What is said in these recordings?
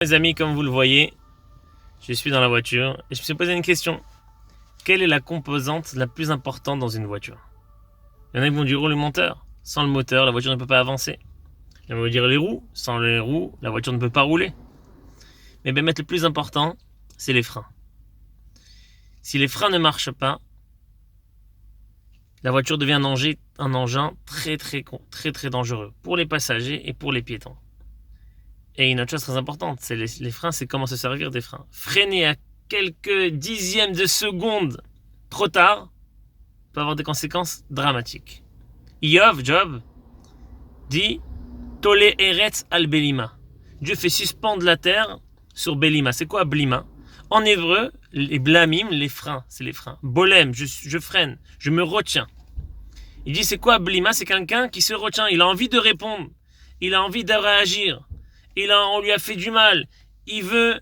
Mes amis, comme vous le voyez, je suis dans la voiture et je me suis posé une question. Quelle est la composante la plus importante dans une voiture? Il y en a qui vont dire le moteur. Sans le moteur, la voiture ne peut pas avancer. Il y en a qui vont dire les roues. Sans les roues, la voiture ne peut pas rouler. Mais bien mettre le plus important, c'est les freins. Si les freins ne marchent pas, la voiture devient un engin très dangereux pour les passagers et pour les piétons. Et une autre chose très importante, c'est les freins, c'est comment se servir des freins. Freiner à quelques dixièmes de seconde trop tard peut avoir des conséquences dramatiques. Job, dit Tole Eretz al Belima. Dieu fait suspendre la terre sur Belima. C'est quoi Belima? En hébreu, les blamim, les freins, c'est les freins. Bolem, je freine, je me retiens. Il dit c'est quoi Belima? C'est quelqu'un qui se retient, il a envie de répondre, il a envie de réagir. On lui a fait du mal. Il veut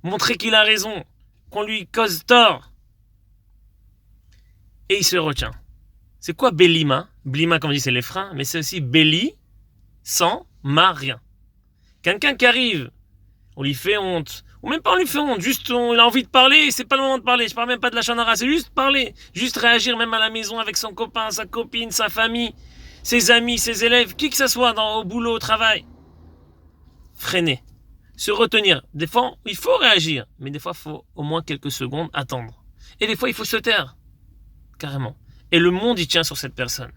montrer qu'il a raison, qu'on lui cause tort. Et il se retient. C'est quoi Belima? Belima, comme on dit, c'est les freins, mais c'est aussi Beli, sans, ma, rien. Quelqu'un qui arrive, on lui fait honte, ou même pas on lui fait honte, juste il a envie de parler, c'est pas le moment de parler, je parle même pas de la chanara, c'est juste parler, juste réagir même à la maison avec son copain, sa copine, sa famille, ses amis, ses élèves, qui que ce soit, au boulot, au travail. Freiner, se retenir. Des fois, il faut réagir, mais des fois, il faut au moins quelques secondes attendre. Et des fois, il faut se taire, carrément. Et le monde, il tient sur cette personne.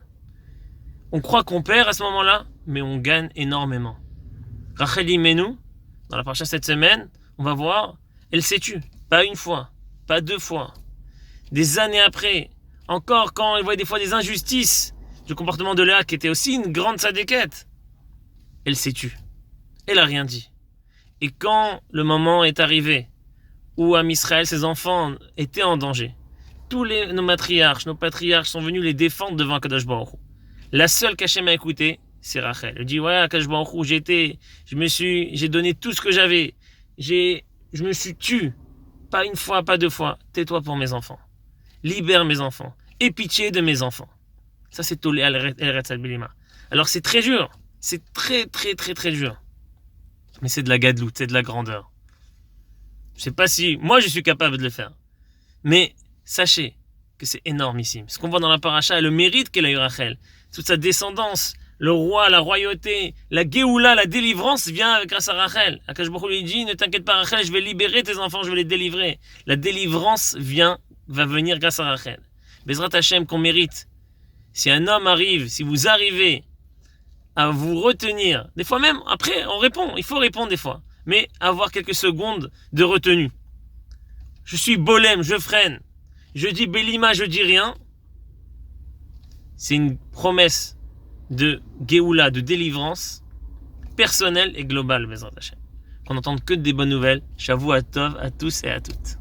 On croit qu'on perd à ce moment-là, mais on gagne énormément. Rachel Imenu, dans la paracha cette semaine, on va voir, elle s'est tue. Pas une fois, pas deux fois. Des années après, encore quand elle voyait des fois des injustices, du comportement de Léa, qui était aussi une grande sadéquette, elle s'est tue. Elle n'a rien dit. Et quand le moment est arrivé où Am Israël, ses enfants, étaient en danger, nos matriarches, nos patriarches sont venus les défendre devant Akadosh Baruch Hu. La seule qu'Hachem a écoutée, c'est Rachel. Elle dit ouais, Akadosh Baruch Hu, j'ai donné tout ce que j'avais. Je me suis tue. Pas une fois, pas deux fois. Tais-toi pour mes enfants. Libère mes enfants. Aie pitié de mes enfants. Ça, c'est Tole Eretz al Belima. Alors, c'est très dur. C'est très dur. Mais c'est de la gadloute, c'est de la grandeur. Je sais pas si moi je suis capable de le faire. Mais sachez que c'est énormissime. Ce qu'on voit dans la paracha, le mérite qu'elle a eu Rachel, toute sa descendance, le roi, la royauté, la Géoula, la délivrance vient grâce à Rachel. Akadosh Baruch Hu lui dit, ne t'inquiète pas Rachel, je vais libérer tes enfants, je vais les délivrer. La délivrance va venir grâce à Rachel. Bezrat Hashem qu'on mérite. Si un homme arrive, si vous arrivez à vous retenir. Des fois même, après, on répond. Il faut répondre des fois. Mais avoir quelques secondes de retenue. Je suis bolem, je freine. Je dis Belima, je dis rien. C'est une promesse de Géoula, de délivrance personnelle et globale, Bezrat Hashem. Qu'on n'entende que des bonnes nouvelles. Shavua Tov à tous et à toutes.